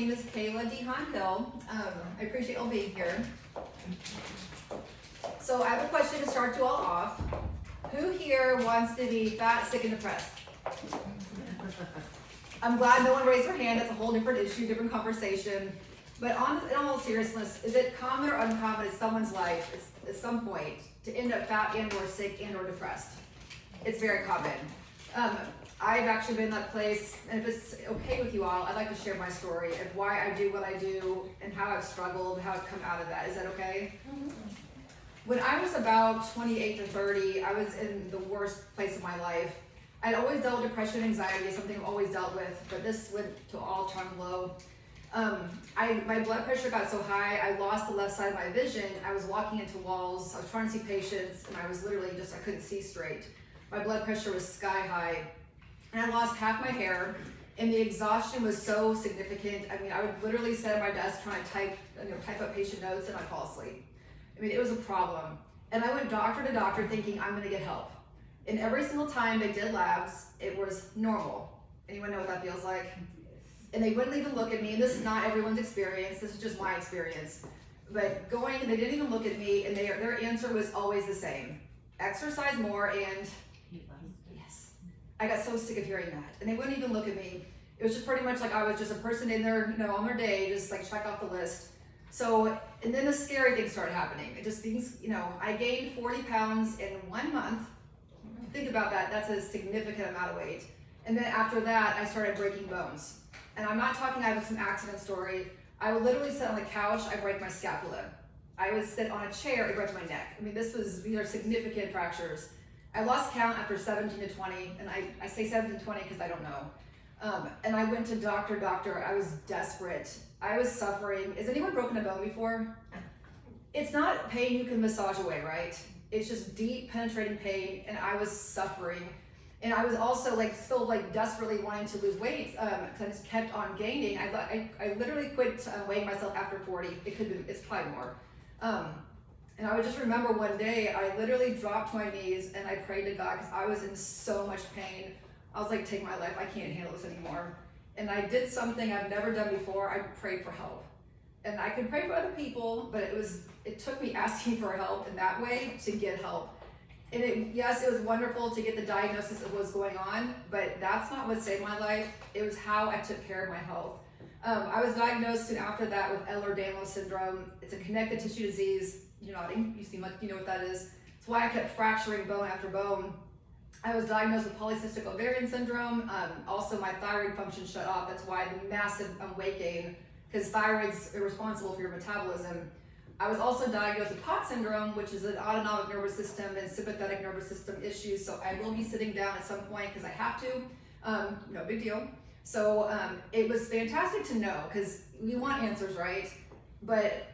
name is Kayla DeHaan Hill. I appreciate you all being here. So I have a question to start you all off. Who here wants to be fat, sick, and depressed? I'm glad no one raised their hand. That's a whole different issue, different conversation. But in all seriousness, is it common or uncommon in someone's life at some point to end up fat and or sick and or depressed? It's very common. I've actually been in that place, and if it's okay with you all, I'd like to share my story of why I do what I do and how I've struggled and how I've come out of that. Is that okay? Mm-hmm. When I was about 28 to 30, I was in the worst place of my life. I'd always dealt with depression and anxiety, something I've always dealt with, but this went to all-time low. My blood pressure got so high, I lost the left side of my vision. I was walking into walls, I was trying to see patients, and I was literally I couldn't see straight. My blood pressure was sky high, and I lost half my hair, and the exhaustion was so significant. I mean, I would literally sit at my desk trying to type up patient notes, and I'd fall asleep. I mean, it was a problem. And I went doctor to doctor thinking I'm gonna get help. And every single time they did labs, it was normal. Anyone know what that feels like? And they wouldn't even look at me, and this is not everyone's experience, this is just my experience. But they didn't even look at me, and their answer was always the same. Exercise more and yes. I got so sick of hearing that. And they wouldn't even look at me. It was just pretty much like I was just a person in there, on their day, just like check off the list. So, and then the scary things started happening. I gained 40 pounds in 1 month. Think about that, that's a significant amount of weight. And then after that, I started breaking bones. And I'm not talking, I have some accident story. I would literally sit on the couch, I break my scapula. I would sit on a chair, I break my neck. I mean, these are significant fractures. I lost count after 17 to 20, and I say 17 to 20 because I don't know. And I went to doctor, I was desperate. I was suffering. Has anyone broken a bone before? It's not pain you can massage away, right? It's just deep penetrating pain, and I was suffering. And I was also still desperately wanting to lose weight because I just kept on gaining. I literally quit weighing myself after 40. It's probably more. And I would just remember one day I literally dropped to my knees and I prayed to God because I was in so much pain. I was like, take my life, I can't handle this anymore. And I did something I've never done before. I prayed for help. And I could pray for other people, but it took me asking for help in that way to get help. And it was wonderful to get the diagnosis of what's going on, but that's not what saved my life. It was how I took care of my health. I was diagnosed soon after that with Ehlers-Danlos syndrome. It's a connective tissue disease. You're nodding, you seem like you know what that is. It's why I kept fracturing bone after bone. I was diagnosed with polycystic ovarian syndrome. Also, my thyroid function shut off. That's why the massive weight gain, because thyroid's responsible for your metabolism. I was also diagnosed with POTS syndrome, which is an autonomic nervous system and sympathetic nervous system issues. So I will be sitting down at some point because I have to. No big deal. So it was fantastic to know because we want answers, right? But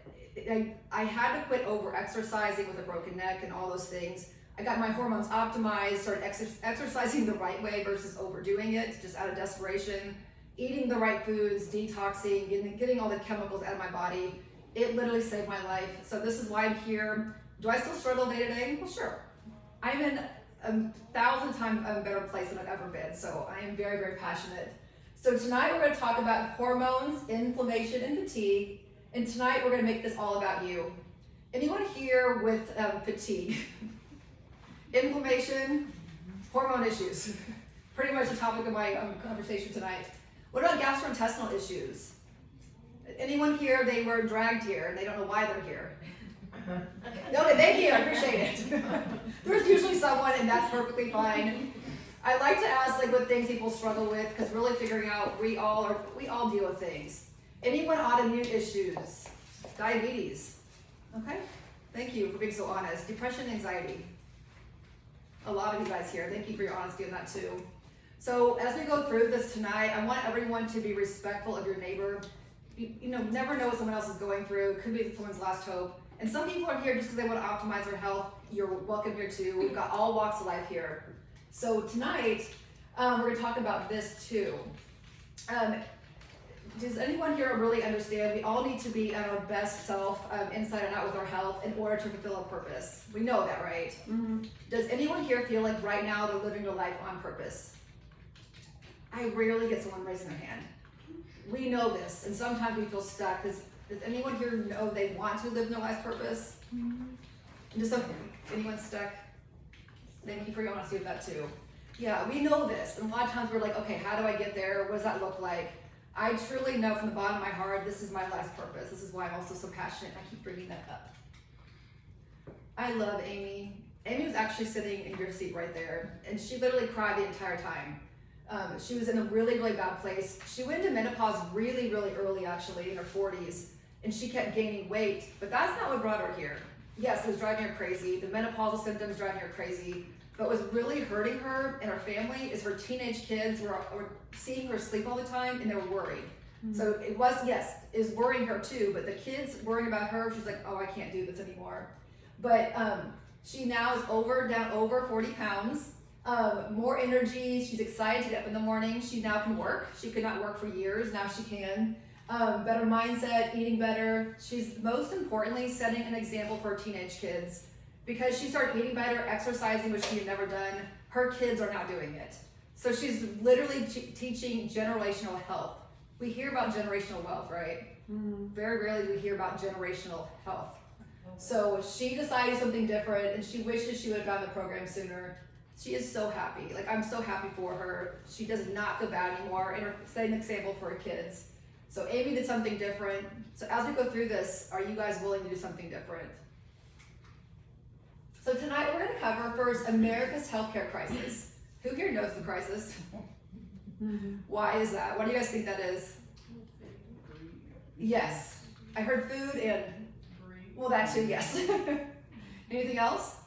I had to quit over exercising with a broken neck and all those things. I got my hormones optimized, started exercising the right way versus overdoing it, just out of desperation, eating the right foods, detoxing, getting all the chemicals out of my body. It literally saved my life. So this is why I'm here. Do I still struggle day to day? Well, sure. I'm in 1,000 times a better place than I've ever been. So I am very, very passionate. So tonight we're going to talk about hormones, inflammation, and fatigue. And tonight we're going to make this all about you. Anyone here with fatigue? Inflammation, hormone issues. Pretty much the topic of my conversation tonight. What about gastrointestinal issues? Anyone here, they were dragged here and they don't know why they're here? Okay, thank you, I appreciate it. There's usually someone and that's perfectly fine. I like to ask what things people struggle with because really figuring out we all deal with things. Anyone autoimmune issues? Diabetes? Okay, thank you for being so honest. Depression, anxiety. A lot of you guys here, thank you for your honesty on that too. So as we go through this tonight, I want everyone to be respectful of your neighbor. You never know what someone else is going through. Could be someone's last hope. And some people are here just because they want to optimize their health. You're welcome here too. We've got all walks of life here. So tonight, we're going to talk about this too. Does anyone here really understand we all need to be at our best self inside and out with our health in order to fulfill a purpose? We know that, right? Mm-hmm. Does anyone here feel like right now they're living their life on purpose? I rarely get someone raising their hand. we know this, and sometimes we feel stuck. Does anyone here know they want to live in their life's purpose? And just anyone stuck? Thank you for your honesty with that too. Yeah, we know this, and a lot of times we're like, okay, how do I get there? What does that look like? I truly know from the bottom of my heart, this is my life's purpose. This is why I'm also so passionate. I keep bringing that up. I love Amy. Amy was actually sitting in your seat right there, and she literally cried the entire time. She was in a really, really bad place. She went into menopause really, really early, actually, in her 40s, and she kept gaining weight, but that's not what brought her here. Yes, it was driving her crazy. The menopausal symptoms driving her crazy, but what was really hurting her and her family is her teenage kids were seeing her sleep all the time, and they were worried. So it was, yes, it was worrying her too, but the kids worrying about her, she's like, oh, I can't do this anymore. But she now is down over 40 pounds, more energy. She's excited to get up in the morning. She now can work. She could not work for years. Now she can. Better mindset, eating better. She's most importantly setting an example for her teenage kids, because she started eating better, exercising, which she had never done. Her kids are now doing it. So she's literally teaching generational health. We hear about generational wealth, right? Very rarely do we hear about generational health. So she decided something different, and she wishes she would have gotten the program sooner. She is so happy. Like, I'm so happy for her. She does not feel bad anymore, and setting an example for her kids. So Amy did something different. So as we go through this, are you guys willing to do something different? So tonight we're going to cover first America's healthcare crisis. Who here knows the crisis? Why is that? What do you guys think that is? Yes. I heard food and, well, that too, yes. Anything else?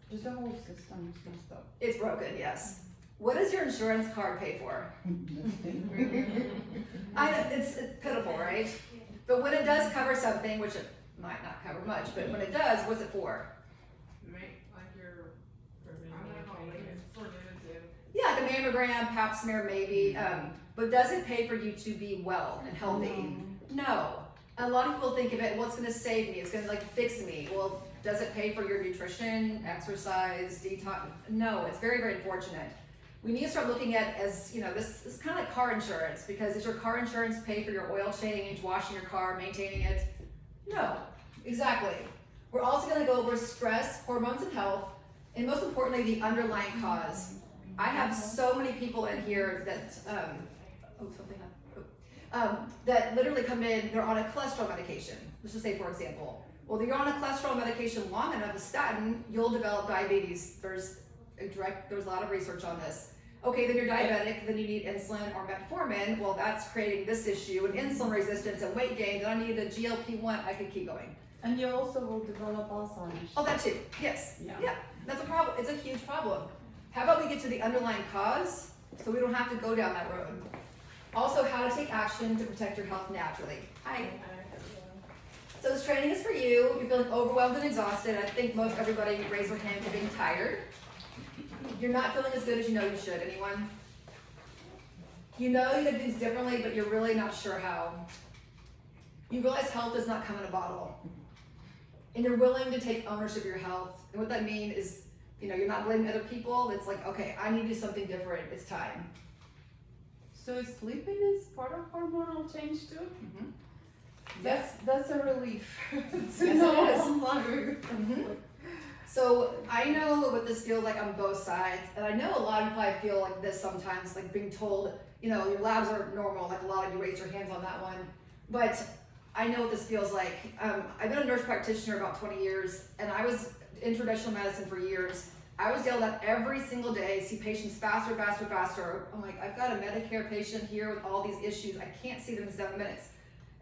Just the whole system is messed up. It's broken, yes. What does your insurance card pay for? It's pitiful, right? But when it does cover something, which it might not cover much, but when it does, what's it for? Yeah, like a mammogram, pap smear, maybe. But does it pay for you to be well and healthy? No. A lot of people think of it, well, it's going to save me. It's going to like fix me. Well, does it pay for your nutrition, exercise, detox? No, it's very, very unfortunate. We need to start looking at as, you know, this is kind of like car insurance, because does your car insurance pay for your oil change, washing your car, maintaining it? No, exactly. We're also going to go over stress, hormones, and health, and most importantly, the underlying cause. I have so many people in here that, that literally come in, they're on a cholesterol medication. Let's just say, for example, well, you're on a cholesterol medication long enough, a statin, you'll develop diabetes. There's a lot of research on this. Okay, then you're diabetic, then you need insulin or metformin. Well, that's creating this issue, and insulin resistance and weight gain. Then I need a GLP-1. I could keep going. And you also will develop Alzheimer's. Oh, that too. Yes. Yeah. That's a problem. It's a huge problem. How about we get to the underlying cause so we don't have to go down that road? Also, how to take action to protect your health naturally. Hi. So this training is for you. You're feeling overwhelmed and exhausted. I think most everybody raise their hand for being tired. You're not feeling as good as you know you should. Anyone? You know you can do things differently, but you're really not sure how. You realize health does not come in a bottle. And you're willing to take ownership of your health. And what that means is, you know, you're not blaming other people. It's like, okay, I need to do something different. It's time. So sleeping is part of hormonal change too? Mm-hmm. That's a relief. Yes, it is. So I know what this feels like on both sides, and I know a lot of people I feel like this sometimes, like being told, you know, your labs are normal, like a lot of you raised your hands on that one. But I know what this feels like. I've been a nurse practitioner about 20 years, and I was in traditional medicine for years. I was yelled at every single day, see patients faster. I'm like, I've got a Medicare patient here with all these issues. I can't see them in 7 minutes.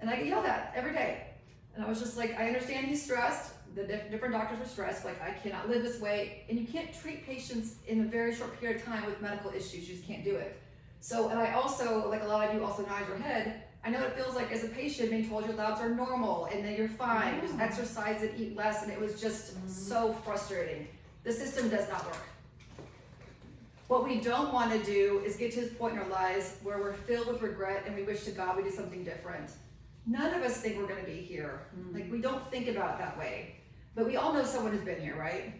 And I get yelled at every day. And I was just like, I understand he's stressed. The different doctors are stressed. Like, I cannot live this way. And you can't treat patients in a very short period of time with medical issues. You just can't do it. So, and I also, like a lot of you also nod your head, I know what it feels like as a patient being told your labs are normal and that you're fine. Just exercise and eat less. And it was just so frustrating. The system does not work. What we don't want to do is get to this point in our lives where we're filled with regret and we wish to God we did something different. None of us think we're going to be here. Like, we don't think about it that way. But we all know someone who's been here, right?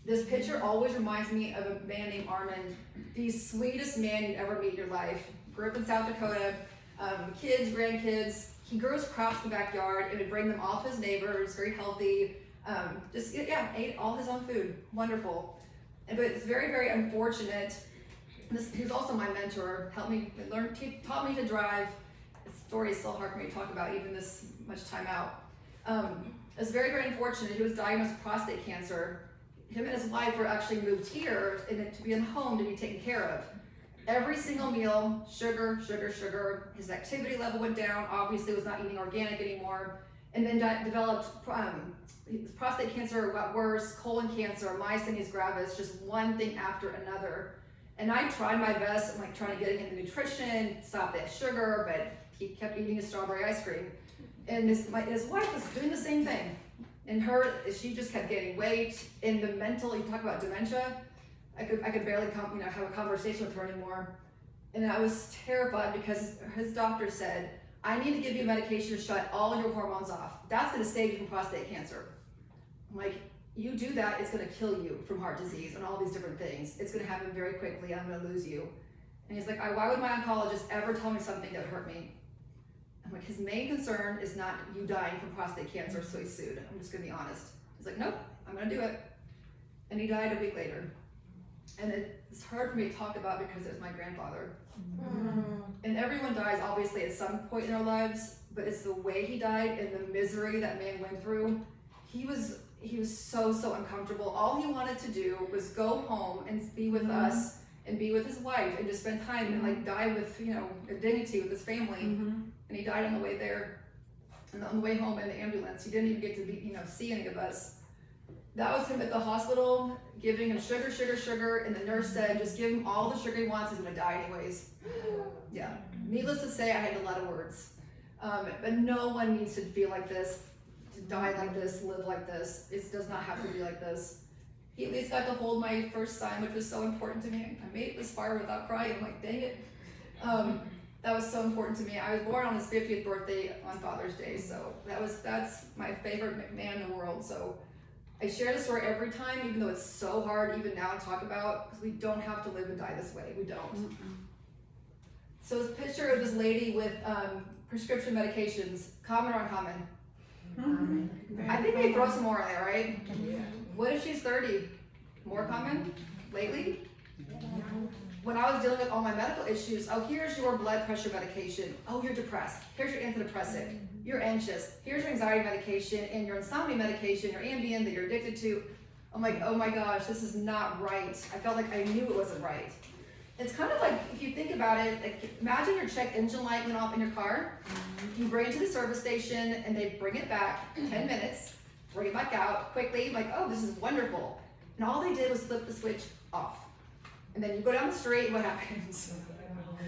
This picture always reminds me of a man named Armand, the sweetest man you'd ever meet in your life. Grew up in South Dakota. kids, grandkids. He grows crops in the backyard and would bring them all to his neighbors, very healthy. Ate all his own food. Wonderful. But it's very, very unfortunate. He was also my mentor, taught me to drive. The story is still hard for me to talk about even this much time out. It's very, very unfortunate. He was diagnosed with prostate cancer. Him and his wife were actually moved here and to be in a home to be taken care of. Every single meal, sugar, sugar, sugar. His activity level went down. Obviously was not eating organic anymore. And then developed his prostate cancer, got worse, colon cancer, myasthenia gravis, just one thing after another. And I tried my best, I'm like trying to get him the nutrition, stop that sugar, but he kept eating his strawberry ice cream. And his wife was doing the same thing. And she just kept gaining weight. And the mental, you talk about dementia, I could barely have a conversation with her anymore. And I was terrified because his doctor said, I need to give you medication to shut all your hormones off. That's gonna save you from prostate cancer. I'm like, you do that, it's gonna kill you from heart disease and all these different things. It's gonna happen very quickly, I'm gonna lose you. And he's like, why would my oncologist ever tell me something that would hurt me? I'm like, his main concern is not you dying from prostate cancer, so he sued. I'm just gonna be honest. He's like, nope, I'm gonna do it. And he died a week later. And it's hard for me to talk about because it was my grandfather. And everyone dies obviously at some point in their lives, but it's the way he died and the misery that man went through. He was so uncomfortable. All he wanted to do was go home and be with us and be with his wife and just spend time and like die with, dignity with his family. And he died on the way there and on the way home in the ambulance. He didn't even get to see any of us. That was him at the hospital, giving him sugar, sugar, sugar, and the nurse said, just give him all the sugar he wants, he's gonna die anyways. Yeah, needless to say, I had a lot of words. But no one needs to feel like this, to die like this, live like this. It does not have to be like this. He at least got to hold my first son, which was so important to me. I made it this far without crying, I'm like, dang it. That was so important to me. I was born on his 50th birthday on Father's Day, so that's my favorite man in the world. So I share the story every time, even though it's so hard even now to talk about, because we don't have to live and die this way. We don't. So this picture of this lady with prescription medications, common or uncommon? I think we throw some more in there, right? What if she's 30? More common lately? When I was dealing with all my medical issues, here's your blood pressure medication. Oh, you're depressed. Here's your antidepressant. You're anxious. Here's your anxiety medication and your insomnia medication, your Ambien that you're addicted to. I'm like, oh my gosh, this is not right. I felt like I knew it wasn't right. It's kind of like, if you think about it, like imagine your check engine light went off in your car. You bring it to the service station and they bring it back 10 minutes, bring it back out quickly, like, oh, this is wonderful. And all they did was flip the switch off. And then you go down the street, what happens?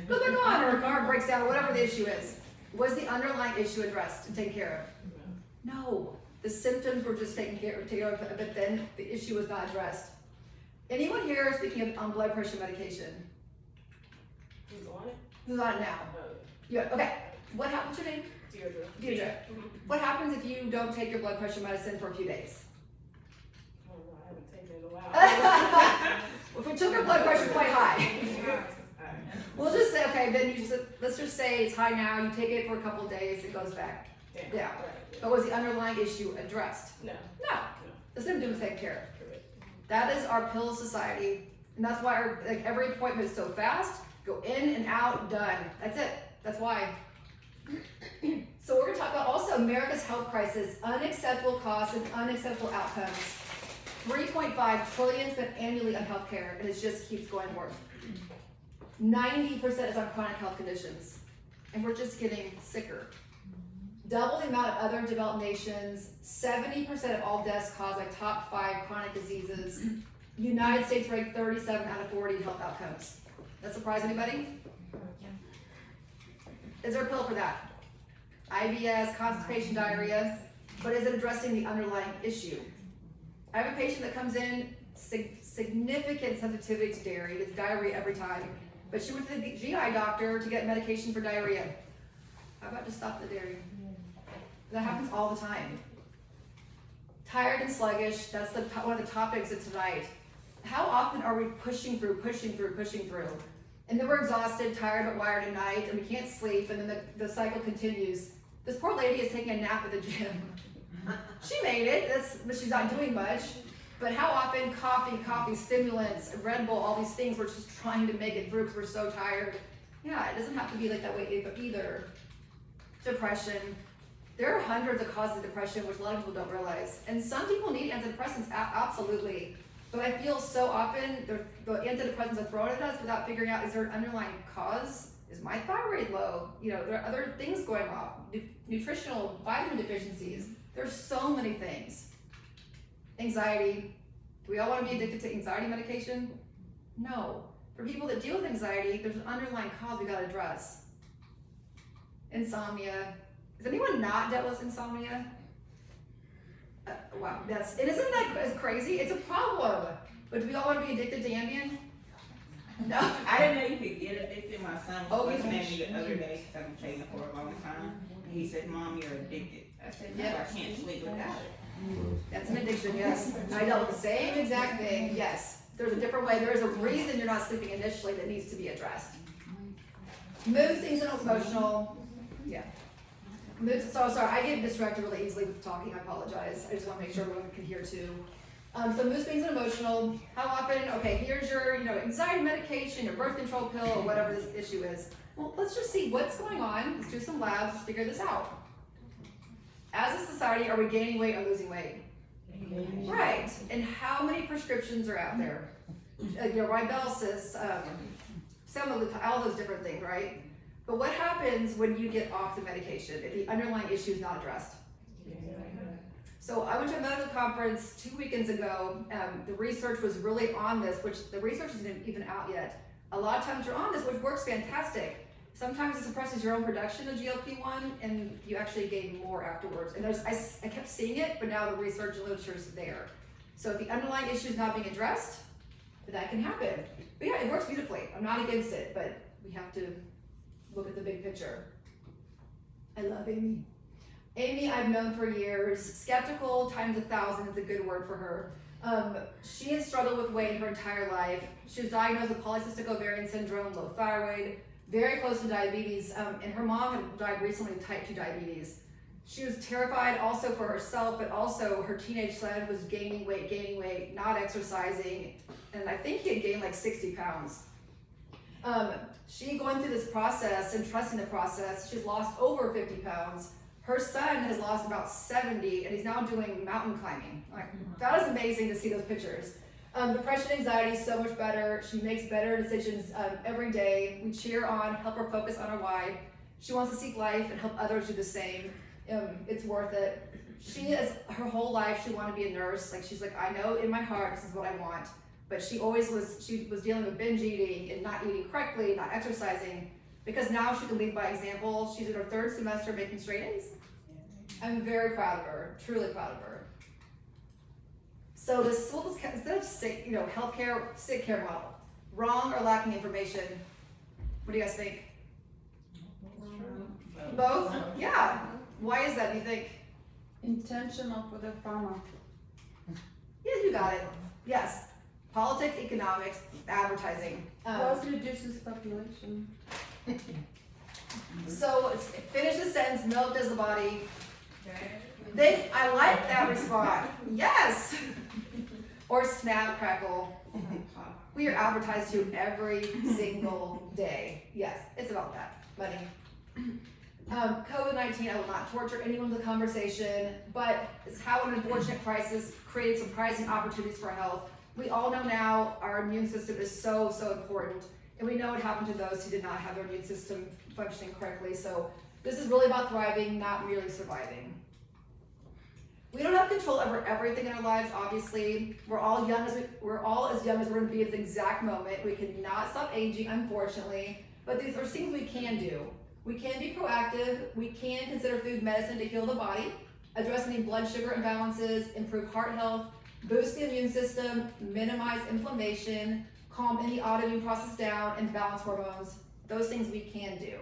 Goes back on, or a car breaks down, or whatever the issue is. Was the underlying issue addressed and taken care of? No. The symptoms were just taken care of, but then the issue was not addressed. Anyone here speaking of blood pressure medication? Who's on it? Who's on it now? Yeah. Okay. What's your name? Deirdre. What happens if you don't take your blood pressure medicine for a few days? I don't know, I haven't taken it in a while. If we took her blood pressure quite high, we'll just say, okay, then let's just say it's high now, you take it for a couple of days, it goes back down. But was the underlying issue addressed? No. No. The symptom was taken care of. That is our pill society, and that's why every appointment is so fast, go in and out, done. That's it. That's why. So we're gonna talk about also America's health crisis, unacceptable costs and unacceptable outcomes. 3.5 trillion spent annually on healthcare, and it just keeps going worse. 90% is on chronic health conditions, and we're just getting sicker. Double the amount of other developed nations. 70% of all deaths caused by top 5 chronic diseases. United States ranked 37 out of 40 health outcomes. That surprise anybody? Is there a pill for that? IBS, constipation, diarrhea, but is it addressing the underlying issue? I have a patient that comes in, significant sensitivity to dairy, it's diarrhea every time, but she went to the GI doctor to get medication for diarrhea. How about just stop the dairy? That happens all the time. Tired and sluggish, that's one of the topics of tonight. How often are we pushing through? And then we're exhausted, tired, but wired at night, and we can't sleep, and then the cycle continues. This poor lady is taking a nap at the gym. She made it, but she's not doing much. But how often coffee, stimulants, Red Bull, all these things, we're just trying to make it through because we're so tired. Yeah, it doesn't have to be like that way either. Depression. There are hundreds of causes of depression, which a lot of people don't realize. And some people need antidepressants, absolutely. But I feel so often the antidepressants are thrown at us without figuring out, is there an underlying cause? Is my thyroid low? You know, there are other things going on. Nutritional, vitamin deficiencies. There's so many things. Anxiety. Do we all want to be addicted to anxiety medication? No. For people that deal with anxiety, there's an underlying cause we got to address. Insomnia. Has anyone not dealt with insomnia? Wow, and isn't that crazy? It's a problem. But do we all want to be addicted to Ambien? No. I didn't know you could get addicted. My son Oh, was yeah. listening to me the other day because I've been taking it for a long time. And he said, Mom, you're addicted. I said, no, Yeah. I can't sleep without it. That's an addiction, yes. I dealt with the same exact thing, yes. There's a different way. There's a reason you're not sleeping initially that needs to be addressed. Mood, seasonal, emotional. Yeah. Mood, so sorry, I get distracted really easily with talking. I apologize. I just want to make sure everyone can hear too. So mood swings and emotional. How often? Okay, here's your anxiety medication, your birth control pill, or whatever this issue is. Well, let's just see what's going on. Let's do some labs. Let's figure this out. As a society, are we gaining weight or losing weight? Right. And how many prescriptions are out there? Ribelsis, all those different things, right? But what happens when you get off the medication if the underlying issue is not addressed? So I went to a medical conference 2 weekends ago. The research was really on this, which the research isn't even out yet. A lot of times you're on this, which works fantastic. Sometimes it suppresses your own production of GLP-1 and you actually gain more afterwards. And I kept seeing it, but now the research and literature is there. So if the underlying issue is not being addressed, that can happen. But yeah, it works beautifully. I'm not against it, but we have to look at the big picture. I love Amy. Amy, I've known for years. Skeptical times 1,000 is a good word for her. She has struggled with weight her entire life. She was diagnosed with polycystic ovarian syndrome, low thyroid, very close to diabetes, and her mom had died recently with type 2 diabetes. She was terrified also for herself, but also her teenage son was gaining weight, not exercising, and I think he had gained like 60 pounds. She going through this process and trusting the process, she's lost over 50 pounds. Her son has lost about 70, and he's now doing mountain climbing. That is amazing to see those pictures. Depression, anxiety, so much better. She makes better decisions every day. We cheer on, help her focus on her why. She wants to seek life and help others do the same. It's worth it. She is, her whole life, she wanted to be a nurse. She's like, I know in my heart this is what I want. But she was dealing with binge eating and not eating correctly, not exercising, because now she can lead by example. She's in her 3rd semester making straight A's. I'm very proud of her, truly proud of her. So this school, instead of sick, healthcare, sick care model, wrong or lacking information. What do you guys think? Both? Yeah. Why is that, do you think? Intentional for the pharma. Yes, you got it. Yes. Politics, economics, advertising. Plus reduces population. So finish the sentence, milk does the body. I like that response. Yes. Or snap, crackle. We are advertised to every single day. Yes, it's about that. Money. COVID-19, I will not torture anyone with the conversation, but it's how an unfortunate crisis creates surprising opportunities for health. We all know now our immune system is so, so important, and we know what happened to those who did not have their immune system functioning correctly. So this is really about thriving, not merely surviving. We don't have control over everything in our lives, obviously. We're all as young as we're going to be at the exact moment. We cannot stop aging, unfortunately, but these are things we can do. We can be proactive. We can consider food medicine to heal the body, address any blood sugar imbalances, improve heart health, boost the immune system, minimize inflammation, calm any autoimmune process down, and balance hormones. Those things we can do.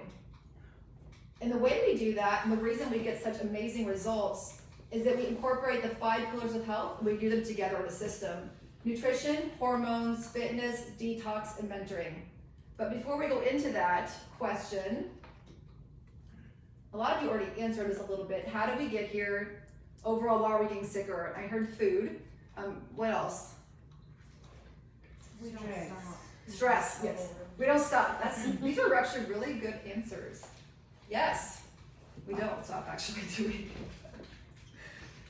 And the way we do that, and the reason we get such amazing results, is that we incorporate the 5 pillars of health, and we do them together in a system. Nutrition, hormones, fitness, detox, and mentoring. But before we go into that question, a lot of you already answered this a little bit. How did we get here? Overall, why are we getting sicker? I heard food. What else? We don't Stress. stop. Stress, yes. We don't stop. These are actually really good answers. Yes, we don't stop actually, do we?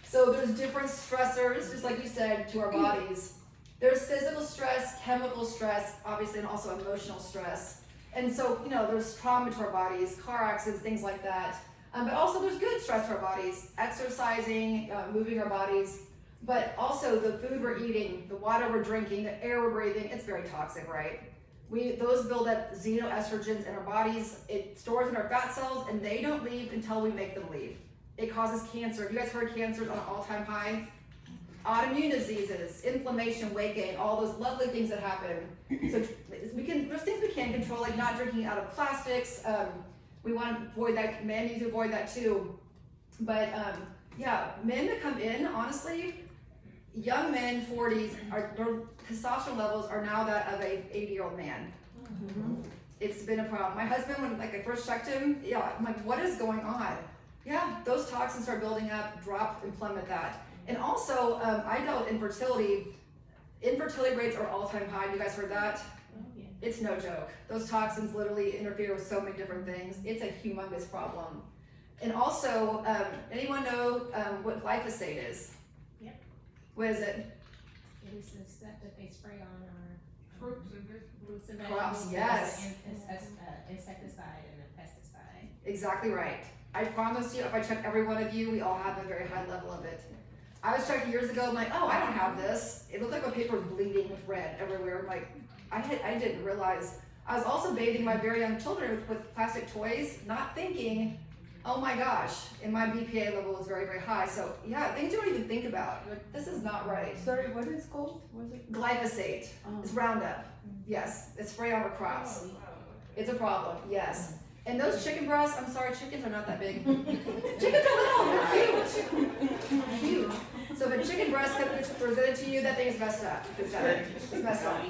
So there's different stressors, just like you said, to our bodies. There's physical stress, chemical stress, obviously, and also emotional stress. And so, there's trauma to our bodies, car accidents, things like that. But also there's good stress to our bodies, exercising, moving our bodies. But also the food we're eating, the water we're drinking, the air we're breathing, it's very toxic, right? Those build up xenoestrogens in our bodies. It stores in our fat cells, and they don't leave until we make them leave. It causes cancer. Have you guys heard cancer's on an all-time high? Autoimmune diseases, inflammation, weight gain, all those lovely things that happen. So there's things we can control, like not drinking out of plastics. We want to avoid that. Men need to avoid that too. But men that come in, honestly, young men, 40s, their testosterone levels are now that of a 80-year-old man. It's been a problem. My husband, when I first checked him, I'm like, what is going on? Yeah, those toxins start building up, plummet that. And also, I dealt with infertility. Infertility rates are all-time high. You guys heard that? It's no joke. Those toxins literally interfere with so many different things. It's a humongous problem. And also, anyone know what glyphosate is? Yep. What is it? It is the stuff that they spray on our Fruits and vegetables. fruits and Crops, vegetables. yes. It's an insecticide and a pesticide. Exactly right. I promise you, if I check every one of you, we all have a very high level of it. I was checked years ago, I'm like, oh, I don't have this. It looked like my paper was bleeding with red everywhere. I'm like, I didn't realize. I was also bathing my very young children with plastic toys, not thinking, oh my gosh, and my BPA level was very, very high. So yeah, things you don't even think about. Like, this is not right. Sorry, what is called? What is it? Glyphosate. It's Roundup. Yes, it's sprayed on our crops. It's a problem, yes. And those chicken breasts, I'm sorry, chickens are not that big. Chickens are little, they're cute. Cute. So if a chicken breast gets presented to you, that thing is messed up. It's messed up.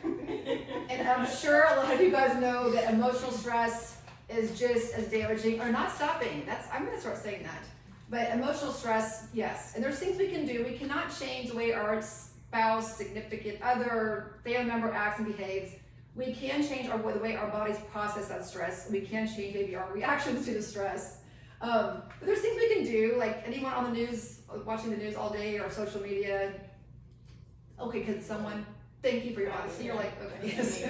And I'm sure a lot of you guys know that emotional stress is just as damaging, or not stopping. I'm gonna start saying that. But emotional stress, yes. And there's things we can do. We cannot change the way our spouse, significant other, family member acts and behaves. We can change the way our bodies process that stress. We can change maybe our reactions to the stress. But there's things we can do, like anyone on the news, watching the news all day or social media. Okay, because someone, thank you for your honesty. You're like, okay, yes.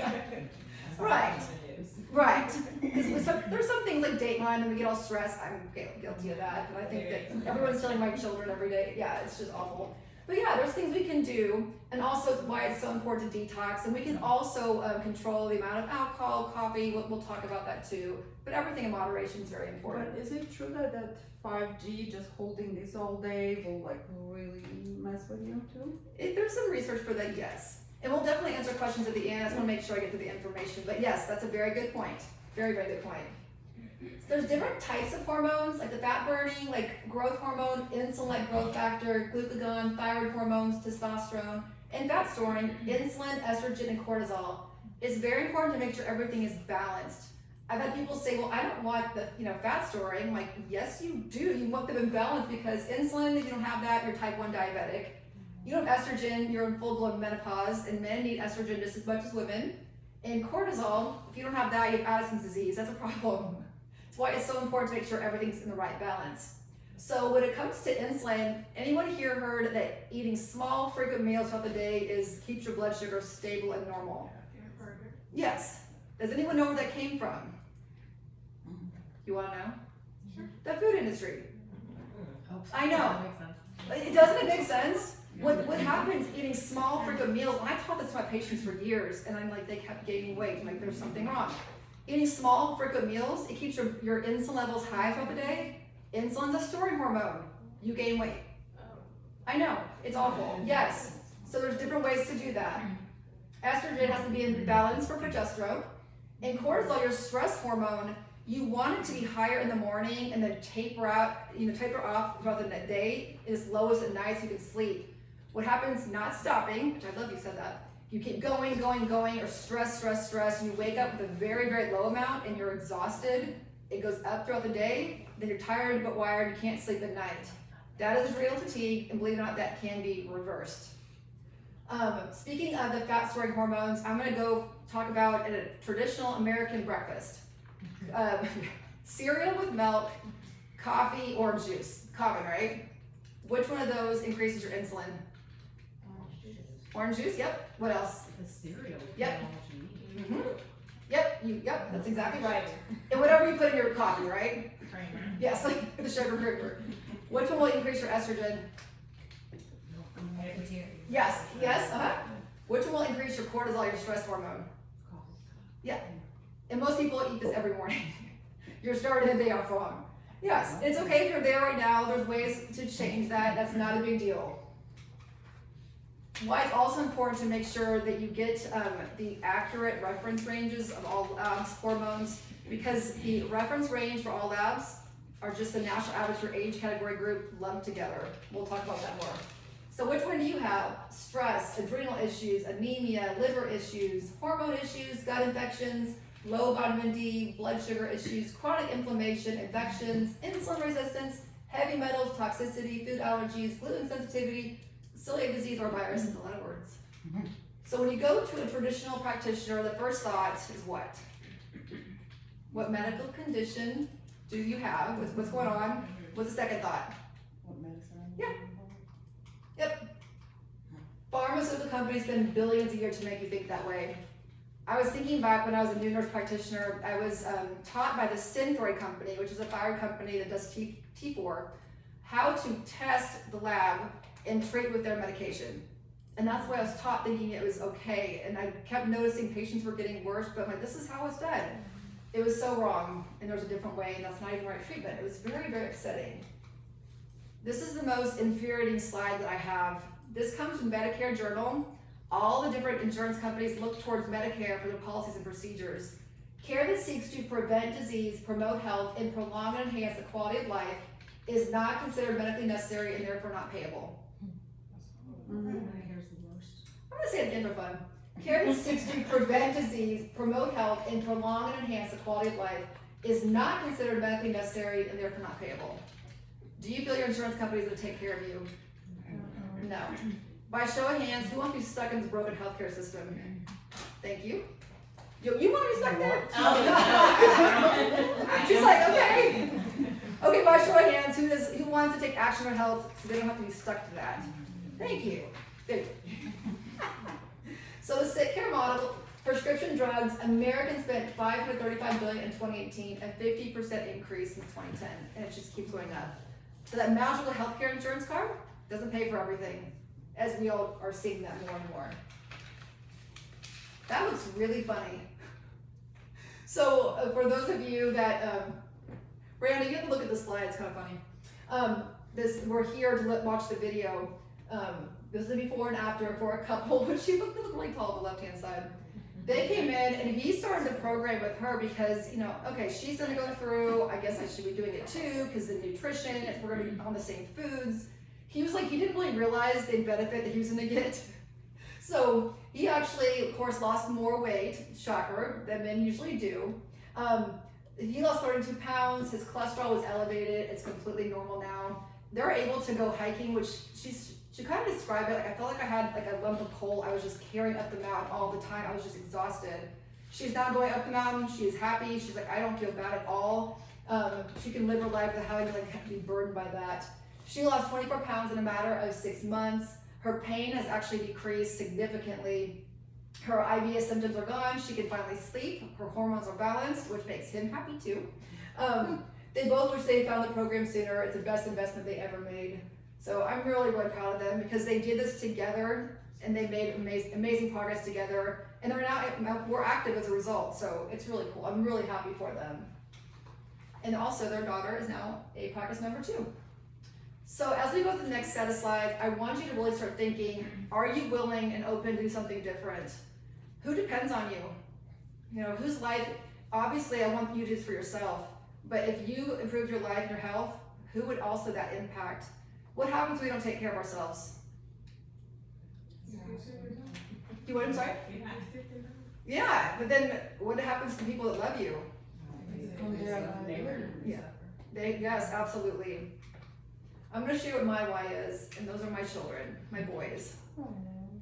Right. Because there's some things like Dateline and we get all stressed. I'm guilty of that. And I think that everyone's telling my children every day. Yeah, it's just awful. But yeah, there's things we can do, and also why it's so important to detox. And we can also control the amount of alcohol, coffee. We'll talk about that too. But everything in moderation is very important. But is it true that 5G, just holding this all day, will really mess with you too? There's some research for that, yes. And we'll definitely answer questions at the end. I just want to make sure I get to the information. But yes, that's a very good point. Very, very good point. So there's different types of hormones, like the fat burning, like growth hormone, insulin like growth factor, glucagon, thyroid hormones, testosterone, and fat storing, insulin, estrogen, and cortisol. It's very important to make sure everything is balanced. I've had people say, well, I don't want the fat storing. I'm like, yes, you do. You want them in balance because insulin, if you don't have that, you're type 1 diabetic. You don't have estrogen, you're in full-blown menopause, and men need estrogen just as much as women. And cortisol, if you don't have that, you have Addison's disease. That's a problem. That's why it's so important to make sure everything's in the right balance. So when it comes to insulin, anyone here heard that eating small, frequent meals throughout the day keeps your blood sugar stable and normal? Yes. Does anyone know where that came from? You want to know? Sure. The food industry. I know. That makes sense. It doesn't make sense. What happens eating small, frequent meals, and I taught this to my patients for years, and I'm like, they kept gaining weight. I'm like, there's something wrong. Eating small, frequent meals, it keeps your insulin levels high throughout the day. Insulin's a storing hormone. You gain weight. I know, it's awful. Yes. So there's different ways to do that. Estrogen has to be in balance for progesterone. And cortisol, your stress hormone, you want it to be higher in the morning and then taper off throughout the day, is lowest at night so you can sleep. What happens, not stopping, which I love you said that, you keep going, or stress, and you wake up with a very, very low amount and you're exhausted, it goes up throughout the day, then you're tired but wired, you can't sleep at night. That is adrenal fatigue, and believe it or not, that can be reversed. Speaking of the fat storing hormones, I'm gonna go talk about a traditional American breakfast. Cereal with milk, coffee, orange juice. Common, right? Which one of those increases your insulin? Orange juice, yep. What else? The cereal. Yep. Yep, that's exactly right. And whatever you put in your coffee, right? Creamer. Yes, like the sugar creamer. Which one will increase your estrogen? Yes, Which one will increase your cortisol, your stress hormone? Yeah. And most people eat this every morning. You're starting the day off wrong. Yes, it's okay if you're there right now. There's ways to change that. That's not a big deal. Why it's also important to make sure that you get the accurate reference ranges of all labs hormones, because the reference range for all labs are just the national average for age category group lumped together. We'll talk about that more. So which one do you have? Stress, adrenal issues, anemia, liver issues, hormone issues, gut infections, low vitamin D, blood sugar issues, chronic inflammation, infections, insulin resistance, heavy metals, toxicity, food allergies, gluten sensitivity, celiac disease, or virus, in a lot of words. So when you go to a traditional practitioner, the first thought is what? What medical condition do you have? What's going on? What's the second thought? What medicine? Yeah. Yep. Pharmaceutical companies spend billions a year to make you think that way. I was thinking back when I was a new nurse practitioner, I was taught by the Synthroid company, which is a thyroid company that does T4, how to test the lab and treat with their medication. And that's why I was taught, thinking it was okay. And I kept noticing patients were getting worse, but I'm like, this is how it's done. It was so wrong, and there's a different way, and that's not even the right treatment. It was very, very upsetting. This is the most infuriating slide that I have. This comes from Medicare Journal. All the different insurance companies look towards Medicare for their policies and procedures. Care that seeks to prevent disease, promote health, and prolong and enhance the quality of life is not considered medically necessary and therefore not payable. I'm gonna say it again for fun. Care that seeks to prevent disease, promote health, and prolong and enhance the quality of life is not considered medically necessary and therefore not payable. Do you feel your insurance company is going to take care of you? No. By show of hands, who wants to be stuck in this broken healthcare system? Thank you. You want to be stuck there? She's like, okay. Okay, by show of hands, who wants to take action on health so they don't have to be stuck to that? Thank you. There you go. So the sick care model, prescription drugs, Americans spent $535 billion in 2018, a 50% increase since 2010, and it just keeps going up. So that magical healthcare insurance card doesn't pay for everything, as we all are seeing that more and more. That looks really funny. So for those of you that, Brianna, you have to look at the slide, it's kind of funny. We're here to watch the video. This is the before and after for a couple, but she looked really tall on the left-hand side. They came in and he started the program with her because, okay, she's gonna go through, I guess I should be doing it too, because the nutrition, if we're gonna be on the same foods. He was like, he didn't really realize the benefit that he was gonna get. So he actually, of course, lost more weight, shocker, than men usually do. He lost 32 pounds, his cholesterol was elevated, it's completely normal now. They're able to go hiking, which she kind of described it like I felt like I had like a lump of coal I was just carrying up the mountain all the time. I was just exhausted. She's now going up the mountain. She is happy. She's like, I don't feel bad at all. She can live her life without having to be burdened by that. She lost 24 pounds in a matter of 6 months. Her pain has actually decreased significantly. Her IBS symptoms are gone. She can finally sleep. Her hormones are balanced, which makes him happy too. They both wish they found the program sooner. It's the best investment they ever made. So I'm really, really proud of them because they did this together and they made amazing progress together. And they're now more active as a result. So it's really cool. I'm really happy for them. And also their daughter is now a practice member too. So as we go to the next set of slides, I want you to really start thinking, are you willing and open to do something different? Who depends on you? Whose life, obviously I want you to do this for yourself, but if you improve your life and your health, who would also that impact? What happens when we don't take care of ourselves? Do what? I'm sorry. You have to stick it out. Yeah, but then what happens to people that love you? Yeah. Yes, absolutely. I'm gonna show you what my why is, and those are my children, my boys.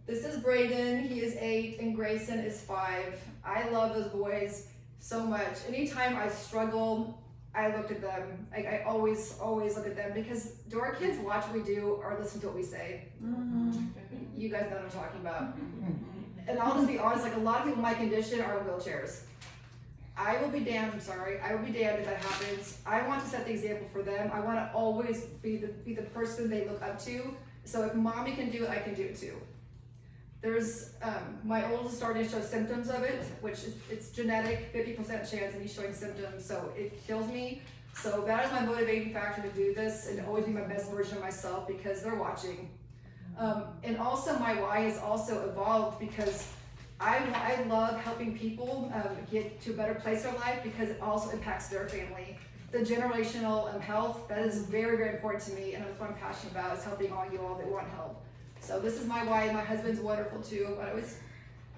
This is Brayden, he is 8, and Grayson is 5. I love those boys so much. Anytime I struggle, I look at them. I always look at them, because do our kids watch what we do or listen to what we say? You guys know what I'm talking about. And I'll just be honest, like a lot of people in my condition are in wheelchairs. I will be damned, I'm sorry, I will be damned if that happens. I want to set the example for them. I want to always be the person they look up to. So if mommy can do it, I can do it too. There's, my oldest is starting to show symptoms of it, which is, it's genetic, 50% chance that he's showing symptoms, so it kills me. So that is my motivating factor to do this and to always be my best version of myself, because they're watching. And also my why has also evolved, because I love helping people get to a better place in their life, because it also impacts their family. The generational health, that is very, very important to me, and that's what I'm passionate about, is helping all you all that want help. So this is my why. My husband's wonderful too, but I always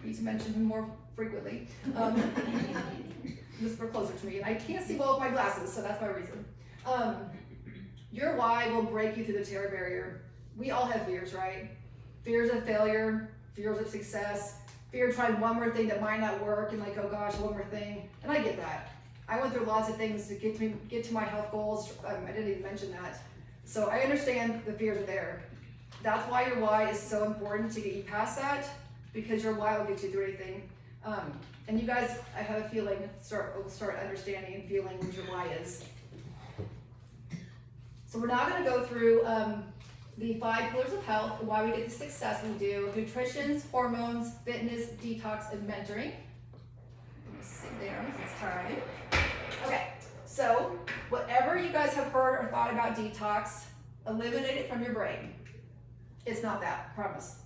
need to mention him more frequently. Just for closer to me, and I can't see well with my glasses, so that's my reason. Your why will break you through the terror barrier. We all have fears, right? Fears of failure, fears of success, fear of trying one more thing that might not work, and like, oh gosh, one more thing. And I get that. I went through lots of things to get to my health goals. I didn't even mention that. So I understand the fears are there. That's why your why is so important, to get you past that, because your why will get you through anything. And you guys, I have a feeling, will start understanding and feeling what your why is. So we're now going to go through the 5 pillars of health, and why we get the success we do: nutrition, hormones, fitness, detox, and mentoring. Sit down, it's time. Okay, so whatever you guys have heard or thought about detox, eliminate it from your brain. It's not that, I promise.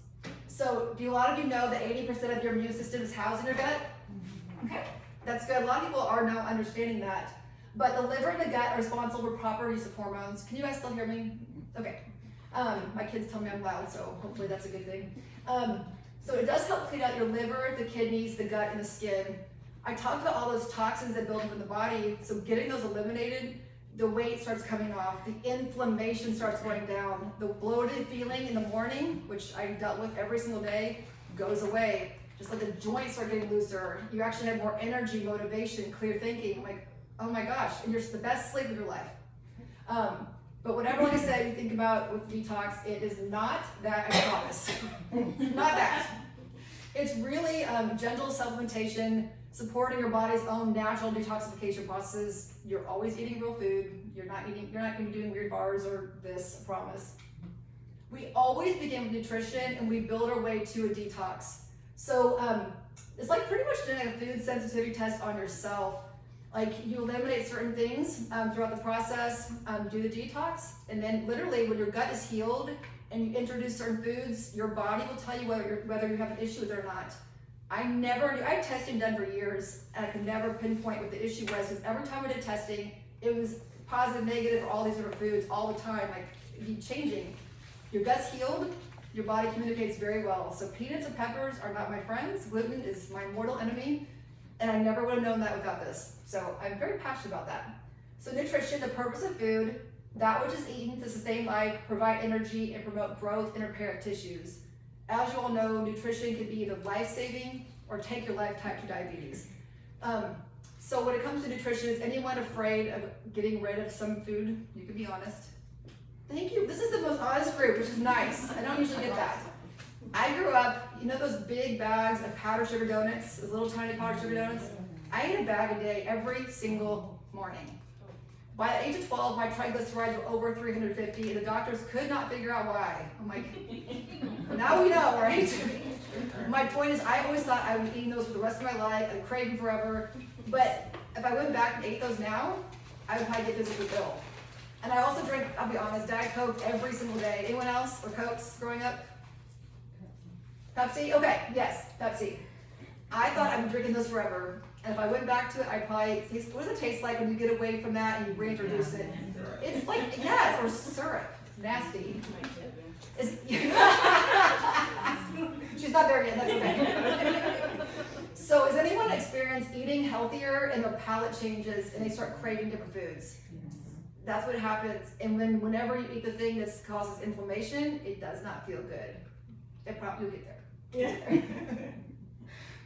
So do a lot of you know that 80% of your immune system is housed in your gut? Okay, that's good. A lot of people are now understanding that. But the liver and the gut are responsible for proper use of hormones. Can you guys still hear me? Okay. My kids tell me I'm loud, so hopefully that's a good thing. So it does help clean out your liver, the kidneys, the gut, and the skin. I talked about all those toxins that build up in the body, so getting those eliminated, the weight starts coming off, the inflammation starts going down, the bloated feeling in the morning, which I dealt with every single day, goes away. Just like the joints start getting looser, you actually have more energy, motivation, clear thinking, like, oh my gosh, and you're the best sleep of your life. But whatever, like I said, you think about with detox, it is not that, I promise. Not that. It's really gentle supplementation, supporting your body's own natural detoxification processes. You're always eating real food. You're not gonna be doing weird bars or this, I promise. We always begin with nutrition, and we build our way to a detox. So it's like pretty much doing a food sensitivity test on yourself. Like, you eliminate certain things throughout the process, do the detox, and then literally when your gut is healed and you introduce certain foods, your body will tell you whether you have an issue with it or not. I had testing done for years, and I could never pinpoint what the issue was, because every time I did testing, it was positive, negative for all these different foods all the time, like changing. Your gut's healed, your body communicates very well. So peanuts and peppers are not my friends. Gluten is my mortal enemy, and I never would have known that without this. So I'm very passionate about that. So nutrition, the purpose of food, that which is eaten to sustain life, provide energy, and promote growth and repair tissues. As you all know, nutrition can be either life-saving or take your life type 2 diabetes. So when it comes to nutrition, is anyone afraid of getting rid of some food? You can be honest. Thank you. This is the most honest group, which is nice. I don't usually get that. I grew up, you know those big bags of powdered sugar donuts, those little tiny powdered sugar donuts? I ate a bag a day every single morning. By the age of 12, my triglycerides were over 350, and the doctors could not figure out why. I'm like, now we know, right? My point is, I always thought I would be eating those for the rest of my life, I'd crave them forever. But if I went back and ate those now, I would probably get physically ill. And I also drink, I'll be honest, Diet Coke every single day. Anyone else? Or Cokes growing up? Pepsi? Okay, yes, Pepsi. I thought I'd be drinking those forever. And if I went back to it, I'd probably taste, what does it taste like when you get away from that and you reintroduce it? It's like, yeah, or syrup. It's nasty. It's, She's not there yet, that's okay. So has anyone experienced eating healthier and their palate changes and they start craving different foods? That's what happens, and whenever you eat the thing that causes inflammation, it does not feel good. You'll get there. Yeah.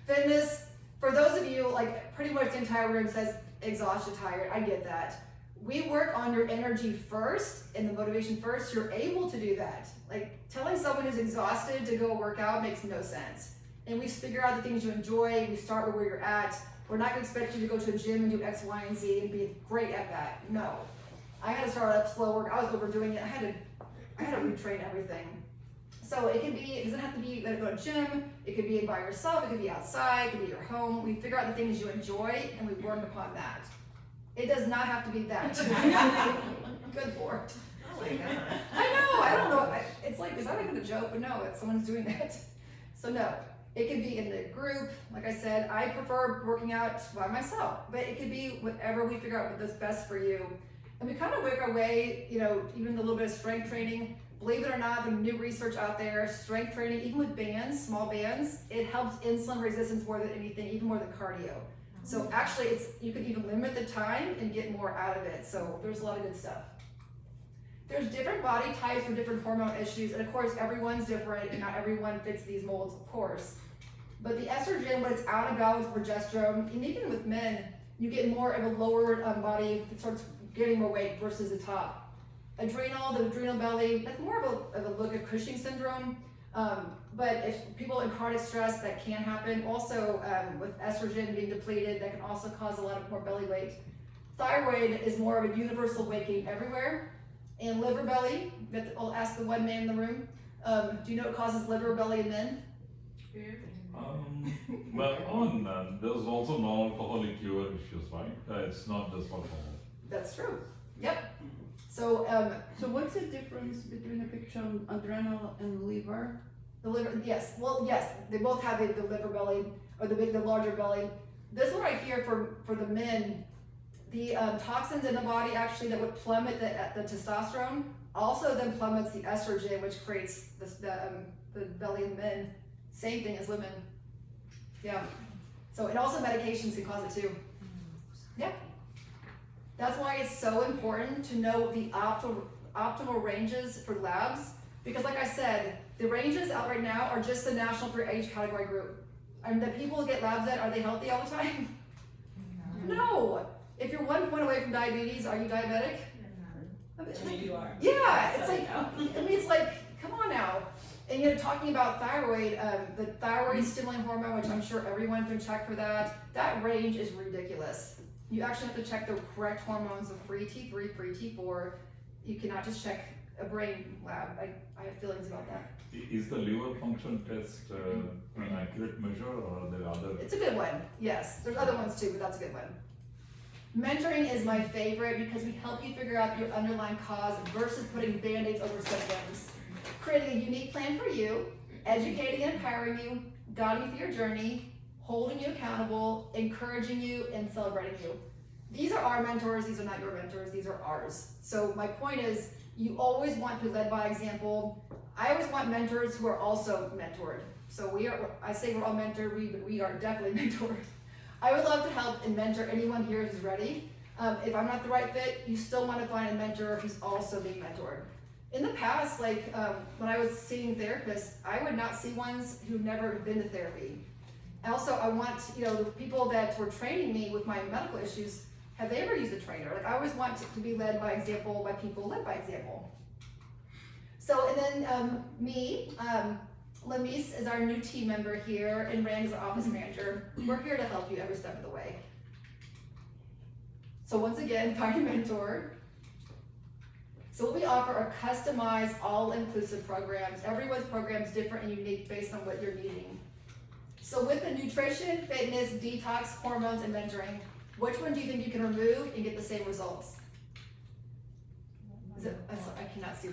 Fitness, for those of you, like pretty much the entire room says exhausted, tired, I get that. We work on your energy first and the motivation first, you're able to do that. Like telling someone who's exhausted to go work out makes no sense. And we figure out the things you enjoy, we start with where you're at. We're not gonna expect you to go to a gym and do X, Y, and Z and be great at that, no. I had to start up slow work, I was overdoing it, I had to retrain everything. So it doesn't have to be you gotta go to a gym, it could be by yourself, it could be outside, it could be your home. We figure out the things you enjoy and we work upon that. It does not have to be that. Good Lord. Oh my God. I know, I don't know, it's like, is that even a joke? But no, it's someone's doing that. So no, it could be in the group. Like I said, I prefer working out by myself, but it could be whatever we figure out what's best for you. And we kind of work our way, even a little bit of strength training. Believe it or not, the new research out there, strength training, even with bands, small bands, it helps insulin resistance more than anything, even more than cardio. So actually, you can even limit the time and get more out of it. So there's a lot of good stuff. There's different body types for different hormone issues, and of course, everyone's different, and not everyone fits these molds, of course. But the estrogen, when it's out of balance with progesterone, and even with men, you get more of a lower body, it starts getting more weight versus the top. The adrenal belly, that's more of a look of Cushing syndrome. But if people in chronic stress, that can happen. Also, with estrogen being depleted, that can also cause a lot of more belly weight. Thyroid is more of a universal weight gain everywhere. And liver belly, I'll ask the one man in the room, do you know what causes liver belly in men? There's also non-alcoholic liver issues, right? It's not just alcohol. That's true. Yep. So So what's the difference between the picture on adrenal and liver? the liver, yes, they both have the liver belly or the larger belly. This one right here for the men, the toxins in the body actually that would plummet the testosterone also then plummets the estrogen, which creates the belly in men. Same thing as women. Yeah. So and also medications can cause it too. Yeah. That's why it's so important to know the optimal ranges for labs, because like I said, the ranges out right now are just the national for age category group. And the people who get labs at, are they healthy all the time? No. If you're 1 point away from diabetes, are you diabetic? You are. Yeah, it's like, come on now. And talking about thyroid, the thyroid stimulating hormone, which I'm sure everyone can check for that range is ridiculous. You actually have to check the correct hormones of free T3, free T4. You cannot just check a brain lab. I have feelings about that. Is the liver function test an accurate measure, or are there other? It's a good one, yes. There's other ones too, but that's a good one. Mentoring is my favorite because we help you figure out your underlying cause versus putting band-aids over symptoms. Creating a unique plan for you, educating and empowering you, guiding you through your journey, holding you accountable, encouraging you, and celebrating you. These are our mentors, these are not your mentors, these are ours. So my point is, you always want to be led by example. I always want mentors who are also mentored. So I say we're all mentored, but we are definitely mentored. I would love to help and mentor anyone here who's ready. If I'm not the right fit, you still want to find a mentor who's also being mentored. In the past, when I was seeing therapists, I would not see ones who've never been to therapy. Also, I want, the people that were training me with my medical issues, have they ever used a trainer? I always want to be led by example by people led by example. So, and then Lamise is our new team member here, and Rand is our office manager. We're here to help you every step of the way. So once again, find a mentor. So what we offer are customized, all-inclusive programs. Everyone's program is different and unique based on what you're needing. So with the nutrition, fitness, detox, hormones, and mentoring, which one do you think you can remove and get the same results? I cannot see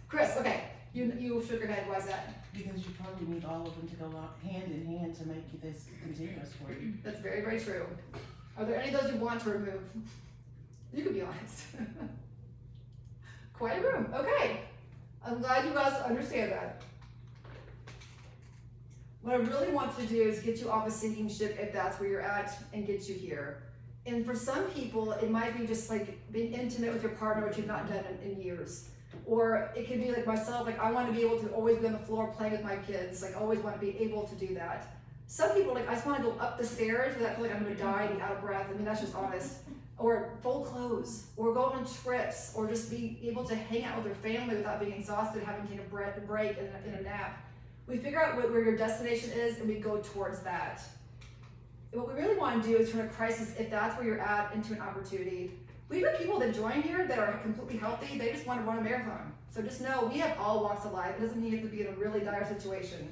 Chris, okay. You shook your head, why is that? Because you probably need all of them to go hand in hand to make this continuous for you. That's very, very true. Are there any of those you want to remove? You can be honest. Quite a room, okay. I'm glad you guys understand that. What I really want to do is get you off a sinking ship if that's where you're at and get you here. And for some people, it might be just like being intimate with your partner, which you've not done in years. Or it could be like myself, like I want to be able to always be on the floor playing with my kids. Like always want to be able to do that. Some people like, I just want to go up the stairs without feeling like I'm gonna die and be out of breath. I mean, that's just honest. Or fold clothes, or go on trips, or just be able to hang out with your family without being exhausted, having to take a break in a nap. We figure out where your destination is and we go towards that. And what we really want to do is turn a crisis, if that's where you're at, into an opportunity. We have people that join here that are completely healthy, they just want to run a marathon. So just know, we have all walks of life. It doesn't mean you have to be in a really dire situation.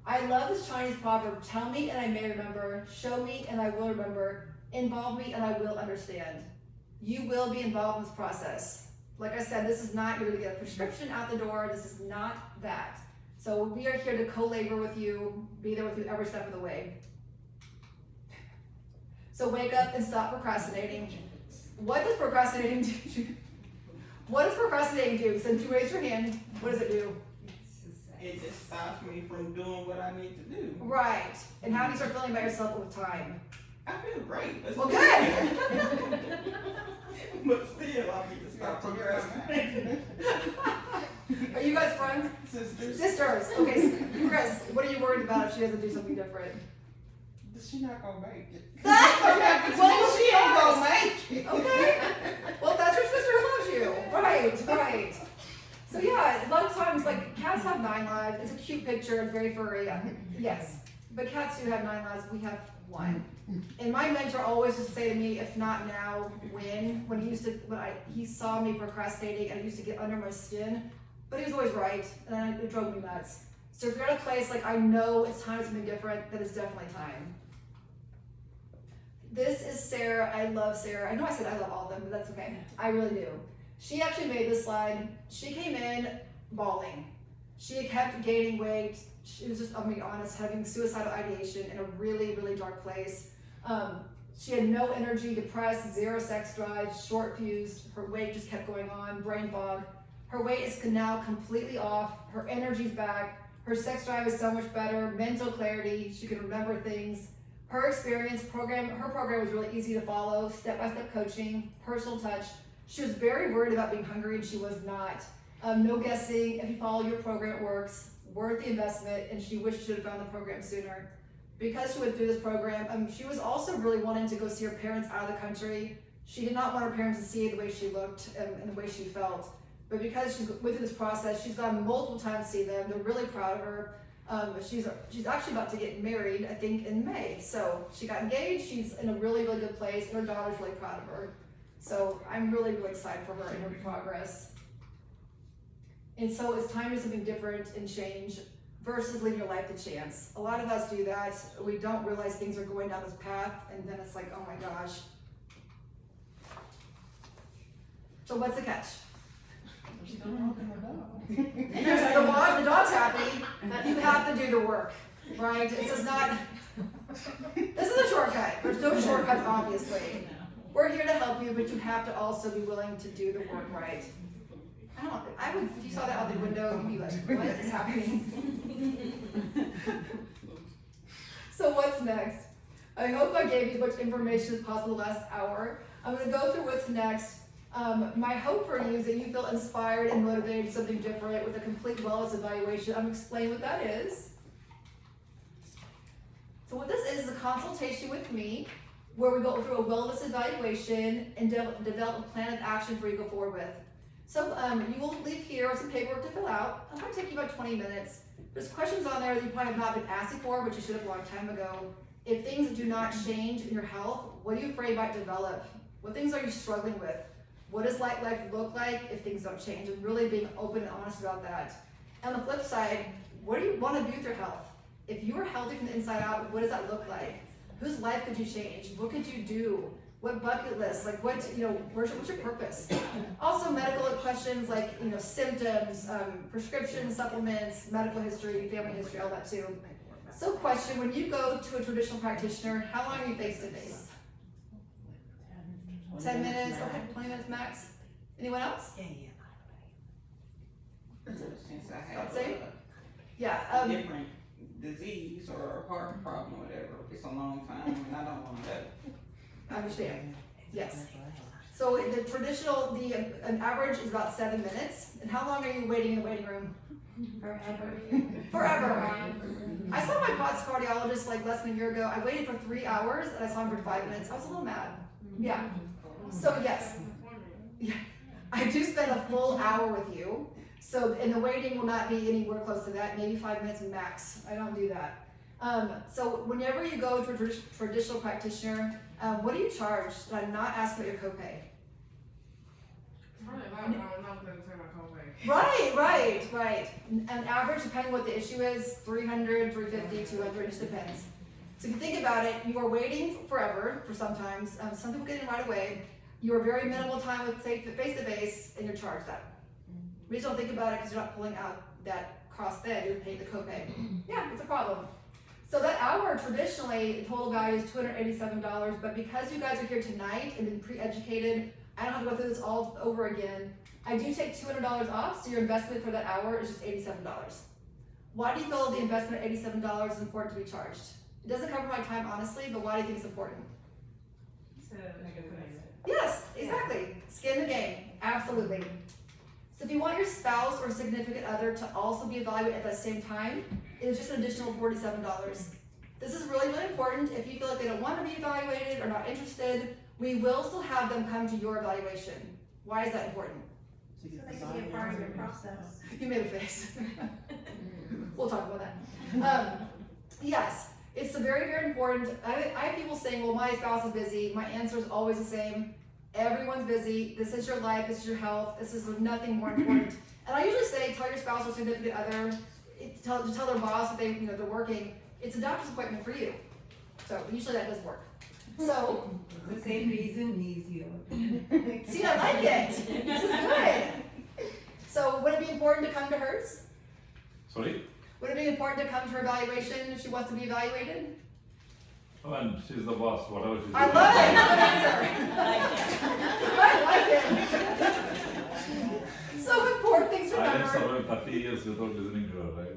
I love this Chinese proverb, tell me and I may remember, show me and I will remember, involve me and I will understand. You will be involved in this process. Like I said, this is not, you're gonna get a prescription out the door, this is not that. So we are here to co-labor with you, be there with you every step of the way. So wake up and stop procrastinating. What does procrastinating do? What does procrastinating do? Since you raised your hand, what does it do? It just stops me from doing what I need to do. Right. And how do you start feeling about yourself with time? I feel great. Well, good. But still, I need to stop procrastinating. Are you guys friends? Sisters. Sisters. Okay, so Chris, what are you worried about if she doesn't do something different? She not gonna make it. Well, She ain't gonna make it. Okay. Well, that's your sister who loves you. Right, right. So yeah, a lot of times, like, cats have 9 lives. It's a cute picture, it's very furry. Yes. But cats do have 9 lives, we have 1. And my mentor always used to say to me, if not now, when? He saw me procrastinating and it used to get under my skin. But he was always right, and it drove me nuts. So if you're at a place like, I know it's time for something different, then it's definitely time. This is Sarah. I love Sarah. I know I said I love all of them, but that's okay. I really do. She actually made this slide. She came in bawling. She kept gaining weight. She was just, I'll be honest, having suicidal ideation in a really, really dark place. She had no energy, depressed, 0 sex drive, short fused. Her weight just kept going on, brain fog. Her weight is now completely off. Her energy's back. Her sex drive is so much better. Mental clarity. She can remember things. Her program was really easy to follow. Step-by-step coaching, personal touch. She was very worried about being hungry, and she was not. No guessing. If you follow your program, it works. Worth the investment, and she wished she would have found the program sooner. Because she went through this program, she was also really wanting to go see her parents out of the country. She did not want her parents to see the way she looked and the way she felt. But because she's went through this process, she's gone multiple times to see them. They're really proud of her. She's actually about to get married, I think, in May. So she got engaged. She's in a really, really good place. Her daughter's really proud of her. So I'm really, really excited for her and her progress. And so it's time to do something different and change versus leaving your life to chance. A lot of us do that. We don't realize things are going down this path, and then it's like, oh my gosh. So what's the catch? She's still walking the dog. The dog's happy. You have to do the work, right? This is a shortcut. There's no shortcuts, obviously. We're here to help you, but you have to also be willing to do the work right. If you saw that out the window, you'd be like, what is happening? So what's next? I hope I gave you as much information as possible the last hour. I'm gonna go through what's next. My hope for you is that you feel inspired and motivated to do something different with a complete wellness evaluation. I'm gonna explain what that is. So what this is a consultation with me where we go through a wellness evaluation and develop a plan of action for you to go forward with. So you will leave here with some paperwork to fill out. It'll probably take you about 20 minutes. There's questions on there that you probably have not been asked before, but you should have a long time ago. If things do not change in your health, what are you afraid might develop? What things are you struggling with? What does life look like if things don't change? And really being open and honest about that. On the flip side, what do you want to do with your health? If you are healthy from the inside out, what does that look like? Whose life could you change? What could you do? What bucket list? Like what's your purpose? Also medical questions like, symptoms, prescriptions, supplements, medical history, family history, all that too. So question, when you go to a traditional practitioner, how long are you face to face? 10 minutes, okay, 20 minutes max. Anyone else? Since I have I'd say? a Yeah, different disease or a heart problem or whatever, it's a long time and I don't wanna go. I understand, yes. So the traditional, an average is about 7 minutes, and how long are you waiting in the waiting room? Forever. Forever. I saw my POTS cardiologist like less than a year ago. I waited for 3 hours and I saw him for 5 minutes. I was a little mad. Yeah. So yes, I do spend a full hour with you. So, and the waiting will not be anywhere close to that, maybe 5 minutes max. I don't do that. So whenever you go to a traditional practitioner, what do you charge? Did I not ask about your copay? Probably about not gonna say my copay. Right. An average, depending what the issue is, 300, 350, 200, it just depends. So if you think about it, you are waiting forever for sometimes. Some people get in right away. You are very minimal time with face to face, and you're charged that. We just don't think about it because you're not pulling out that cross bed, you're paying the copay. Yeah, it's a problem. So that hour traditionally, the total value is $287, but because you guys are here tonight and been pre-educated, I don't have to go through this all over again. I do take $200 off, so your investment for that hour is just $87. Why do you feel the investment of $87 is important to be charged? It doesn't cover my time, honestly, but why do you think it's important? So, like a place. Yes, exactly. Skin the game, absolutely. So if you want your spouse or significant other to also be evaluated at the same time, it is just an additional $47. This is really, really important. If you feel like they don't want to be evaluated or not interested, we will still have them come to your evaluation. Why is that important? To get They the can be a body part of on your it. process. You made a face. We'll talk about that. Yes, it's very, very important. I have people saying, well, my spouse is busy. My answer is always the same. Everyone's busy. This is your life. This is your health. This is nothing more important. And I usually say, tell your spouse or significant other, tell their boss if they're working, it's a doctor's appointment for you. So usually that does work. So, The same reason he's here. see, I like it. This is good. So would it be important to come to hers? Sorry? Would it be important to come to her evaluation if she wants to be evaluated? Oh, and she's the boss, whatever she's doing. I love it. Good answer. I like it. So important things to I didn't remember. survive 30 years without listening to her, right?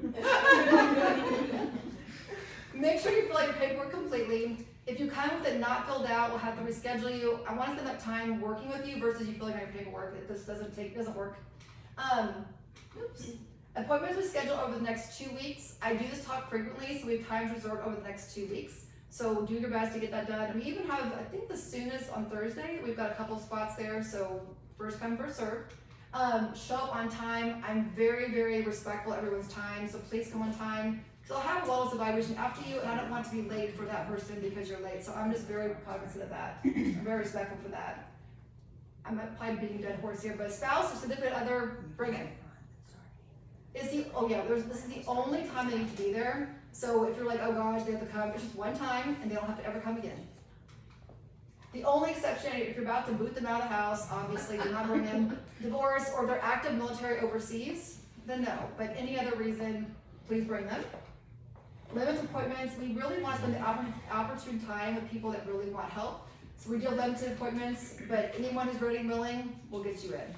Make sure you fill out your paperwork completely. If you come with it not filled out, we'll have to reschedule you. I want to spend that time working with you versus you filling out your paperwork. This doesn't work. Oops. Appointments we schedule over the next 2 weeks. I do this talk frequently, so we have times reserved over the next 2 weeks. So do your best to get that done. We even have, I think the soonest on Thursday, we've got a couple spots there, so first come, first serve. Show up on time. I'm very, very respectful of everyone's time, so please come on time. So I'll have a wellness evaluation after you, and I don't want to be late for that person because you're late. So I'm just very cognizant of that. I'm very respectful for that. I'm probably beating a dead horse here, but spouse or significant other, bring it. This is the only time they need to be there. So if you're like, oh gosh, they have to come, it's just one time, and they don't have to ever come again. The only exception, if you're about to boot them out of the house, obviously you're not bringing them, divorce, or they're active military overseas, then no. But any other reason, please bring them. Limited appointments, we really want to spend the opportune time with people that really want help. So we do have limited appointments, but anyone who's ready and willing, we'll get you in.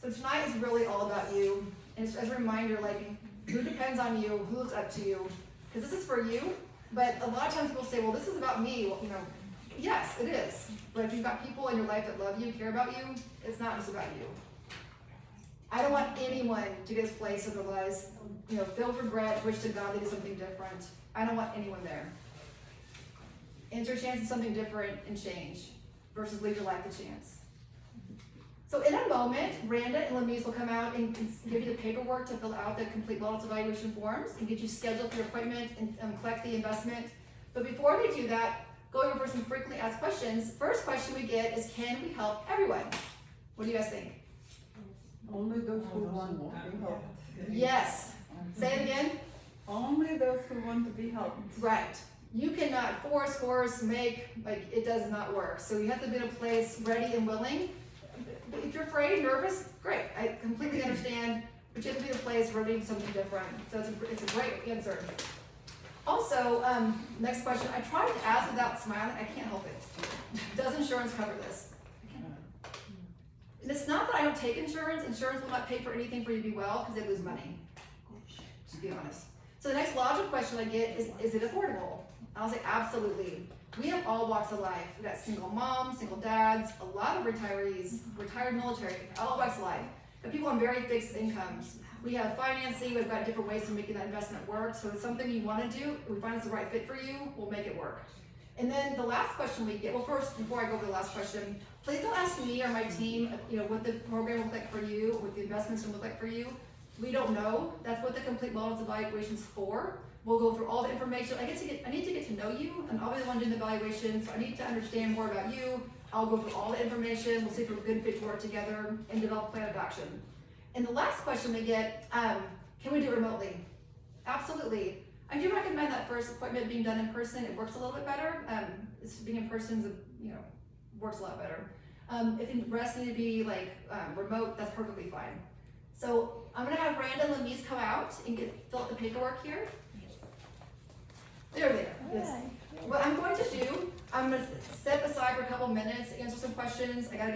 So tonight is really all about you. And it's as a reminder, like, who depends on you, who looks up to you, because this is for you. But a lot of times people say, well, this is about me. Well, yes, it is. But if you've got people in your life that love you, care about you, it's not just about you. I don't want anyone to get this place of their lives, filled with regret, wish to God they did something different. I don't want anyone there. And it's your chance to something different and change versus leave your life to chance. So in a moment, Randa and Lamise will come out and give you the paperwork to fill out the complete wellness evaluation forms and get you scheduled for your appointment and collect the investment. But before we do that, go over some frequently asked questions. First question we get is, can we help everyone? What do you guys think? Only those who want to be helped. Yes. Say it again. Only those who want to be helped. Right. You cannot force, make, it does not work. So you have to be in a place ready and willing. If you're afraid, nervous, great. I completely understand, but you have to be in a place ready for something different. So it's a great answer. Also, next question. I tried to ask without smiling. I can't help it. Does insurance cover this? And it's not that I don't take insurance. Insurance will not pay for anything for you to be well because they lose money. just be honest. So the next logical question I get is it affordable? I'll say absolutely. We have all walks of life. We've got single moms, single dads, a lot of retirees, retired military, all walks of life. But people on very fixed incomes. We have financing, we've got different ways to making that investment work. So if it's something you wanna do, if we find it's the right fit for you, we'll make it work. And then the last question we get, well first, before I go over the last question, please don't ask me or my team, what the program will look like for you, what the investments will look like for you. We don't know. That's what the complete wellness evaluation's for. We'll go through all the information. I need to get to know you, and I'll be the one doing the evaluation, so I need to understand more about you. I'll go through all the information. We'll see if we're a good fit to work together and develop a plan of action. And the last question we get, can we do it remotely? Absolutely. I do recommend that first appointment being done in person. It works a little bit better. Being in person, works a lot better. If the rest need to be remote, that's perfectly fine. So I'm gonna have Brandon and Lamise come out and fill out the paperwork here. There they are. Yes. What I'm going to do, I'm gonna step aside for a couple minutes, answer some questions. I gotta get